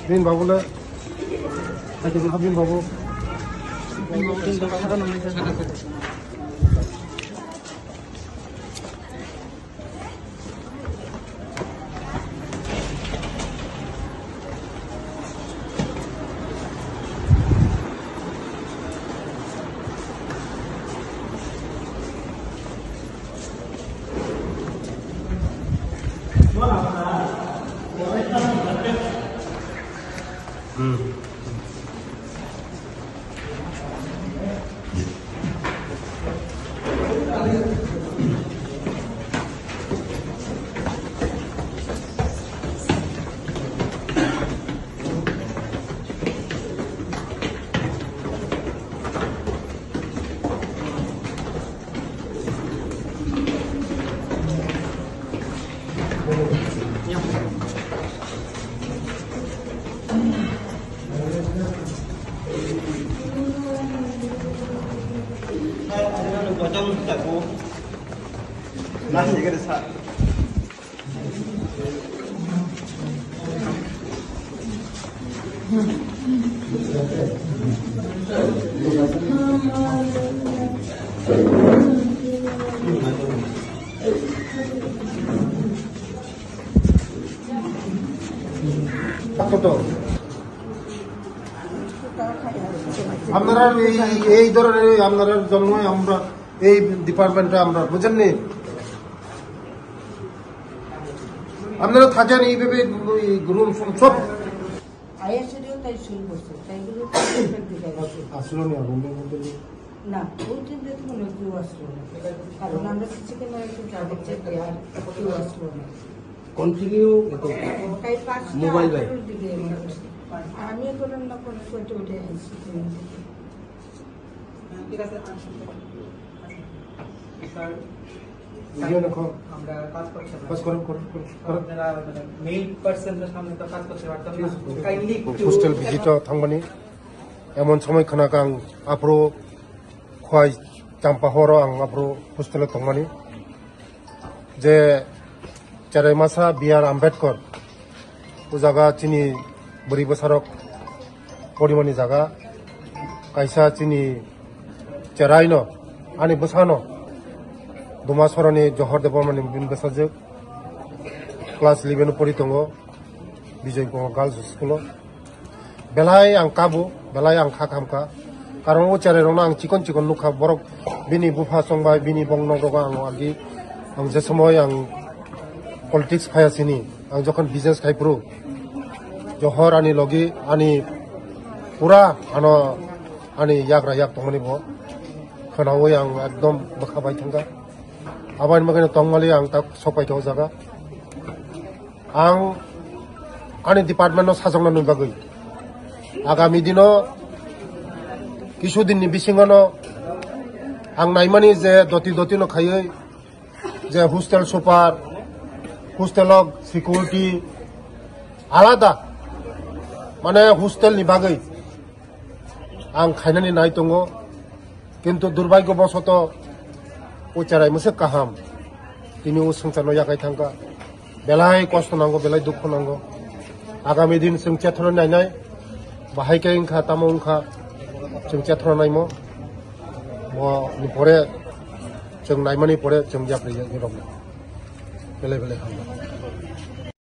bin babu le aja bin babu আপনারা এই ধরনের আপনারা জন্মই আমরা এই ডিপার্টমেন্টে আমরা বুঝেননি আপনারা থাকেন এইভাবে রুম সব আসলো না রুমের মধ্যে না ওই দিন তো মনে কেউ আসলো না কারণ আমরা কিছু কেউ আসলো না কন্টিনিউ মোবাইল ভাই আমি করলাম না কোনো কোটে উঠে আসছি ঠিক আছে স্যার আমরা কাজ করছি কাজ করুন আপনারা মেইন পার্সনদের সামনে তো কাজ করতে পারতাম না কাইন্ডলি হোস্টেল ভিজিট থাंबानि एमन समय खोनाखौ आं आफ्रो खय चाम्पा हरो आं आफ्रो हस्टेलाव थांबानि जे चाराइमासा बिआर आम्बेडकर ओ जागा चिनि बोरै बोसारक परिमानि जागा कायसा चिनि चेराइनो आनि बोसानो दुमा सरनि जहर देबरमानि बिन बोसाजो क्लास 11 परि दङ विजय गर्ल्स स्कुल बेलाय आं काबु बेलाय आं खाखामखा कारण ओ चेराइनो आं चिकन चिकन नुखा बरक बिनि बुफा संबाय बिनि बंनगरगा आं आगि आं जे समय आं पलिटिक्स फायासिनी आं जखन बिजनेस खाइप्रो जहर आनि लगी आनि पूरा आनो आनि याग्रा याग तंगनि बो खोनावै आं एकदम बखाबाय थांगा आबानि मगैनो तंगमालि आं ता सपाय थाव जागा आं आनि डिपार्टमेन्टआव साजंना नुबागै आगामी दिनाव किसु दिननि बिसिङावनो आं नायमानि जे दति दतिनो खायै जे हस्टेल सुपार हस्टेलाव सिकिउरिटि आलादा माने हस्टेलनि बागै आं खायनानै नाय दङ किन्तु दुर्भाग्यबशत ओ चेराइ मोनसे गाहाम दिनै ओ संसाराव यागाय थांगा बेलाय खस्थ नांगौ बेलाय दुख नांगौ आगामी दिन जों चेथर नायनाय बाहायके इंखा तामो इंखा जों चेथर नायमो नि परे जों नायमानि परे जों जाब्रै रं बेले बेले खालामो